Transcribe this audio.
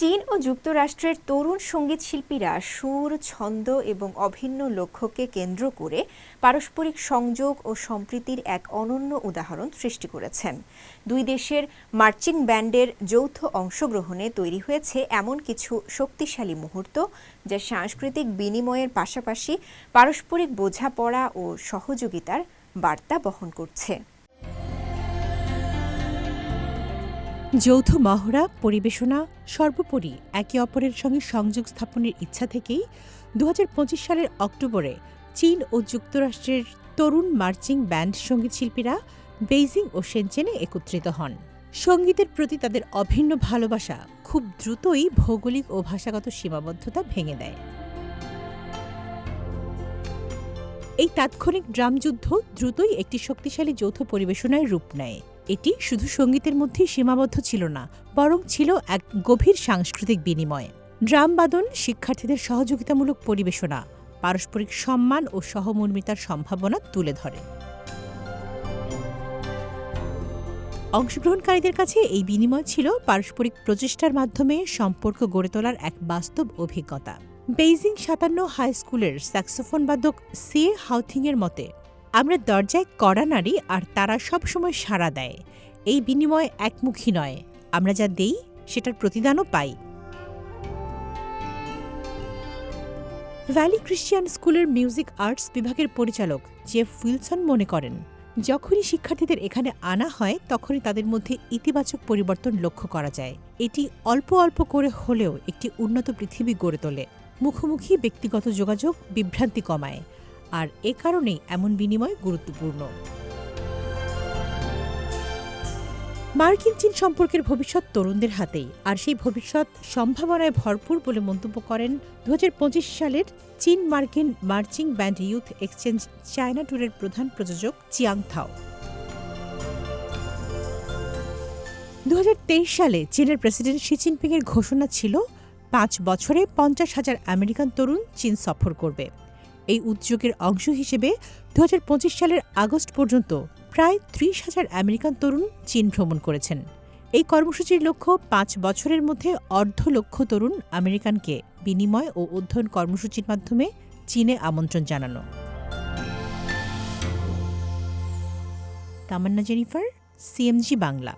চীন ও যুক্তরাষ্ট্রের তরুণ সঙ্গীত শিল্পীরা সুর, ছন্দ এবং অভিন্ন লক্ষ্যকে কেন্দ্র করে পারস্পরিক সংযোগ ও সম্প্রীতির এক অনন্য উদাহরণ সৃষ্টি করেছেন। দুই দেশের মার্চিং ব্যান্ডের যৌথ অংশগ্রহণে তৈরি হয়েছে এমন কিছু শক্তিশালী মুহূর্ত, যা সাংস্কৃতিক বিনিময়ের পাশাপাশি পারস্পরিক বোঝাপড়া ও সহযোগিতার বার্তা বহন করছে। যৌথ মহড়া, পরিবেশনা, সর্বোপরি একে অপরের সঙ্গে সংযোগ স্থাপনের ইচ্ছা থেকেই ২০২৫ সালের অক্টোবরে চীন ও যুক্তরাষ্ট্রের তরুণ মার্চিং ব্যান্ড সঙ্গীতশিল্পীরা বেইজিং ও শেনচেনে একত্রিত হন। সঙ্গীতের প্রতি তাদের অভিন্ন ভালোবাসা খুব দ্রুতই ভৌগোলিক ও ভাষাগত সীমাবদ্ধতা ভেঙে দেয়। এই তাৎক্ষণিক ড্রামযুদ্ধ দ্রুতই একটি শক্তিশালী যৌথ পরিবেশনায় রূপ নেয়। এটি শুধু সঙ্গীতের মধ্যেই সীমাবদ্ধ ছিল না, বরং ছিল এক গভীর সাংস্কৃতিক বিনিময়। ড্রামবাদন, শিক্ষার্থীদের সহযোগিতামূলক পরিবেশনা, পারস্পরিক সম্মান ও সহমর্মিতার সম্ভাবনা তুলে ধরে। অংশগ্রহণকারীদের কাছে এই বিনিময় ছিল পারস্পরিক প্রচেষ্টার মাধ্যমে সম্পর্ক গড়ে তোলার এক বাস্তব অভিজ্ঞতা। বেইজিং ৫৭ হাই স্কুলের স্যাক্সোফোন বাদক সিয়ে হাওথিংয়ের মতে, আমরা দরজায় কড়া নাড়ি আর তারা সবসময় সাড়া দেয়। এই বিনিময় একমুখী নয়, আমরা যা দেই সেটার প্রতিদানও পাই। ভ্যালি ক্রিশ্চিয়ান স্কুলের মিউজিক আর্টস বিভাগের পরিচালক জেফ উইলসন মনে করেন, যখনই শিক্ষার্থীদের এখানে আনা হয় তখনই তাদের মধ্যে ইতিবাচক পরিবর্তন লক্ষ্য করা যায়। এটি অল্প অল্প করে হলেও একটি উন্নত পৃথিবী গড়ে তোলে। মুখোমুখি ব্যক্তিগত যোগাযোগ বিভ্রান্তি কমায়, আর এ কারণেই এমন বিনিময় গুরুত্বপূর্ণ। মার্কিন চীন সম্পর্কের ভবিষ্যৎ তরুণদের হাতেই, আর সেই ভবিষ্যৎ সম্ভাবনায় ভরপুর বলে মন্তব্য করেন ২০২৫ সালের চীন মার্কিন marching band youth exchange China ট্যুরের প্রধান প্রযোজক চিয়াং থাও। ২০২৩ সালে চীনের প্রেসিডেন্ট শি জিনপিংয়ের ঘোষণা ছিল ৫ বছরে ৫০,০০০ আমেরিকান তরুণ চীন সফর করবে। এই উদ্যোগের অংশ হিসেবে ২০২৫ সালের আগস্ট পর্যন্ত প্রায় ৩০,০০০ আমেরিকান তরুণ চীন ভ্রমণ করেছেন। এই কর্মসূচির লক্ষ্য ৫ বছরের মধ্যে ১/২ তরুণ আমেরিকানকে বিনিময় ও অধ্যয়ন কর্মসূচির মাধ্যমে চীনে আমন্ত্রণ জানানো। তামান্না জেনিফার, সিএমজি বাংলা।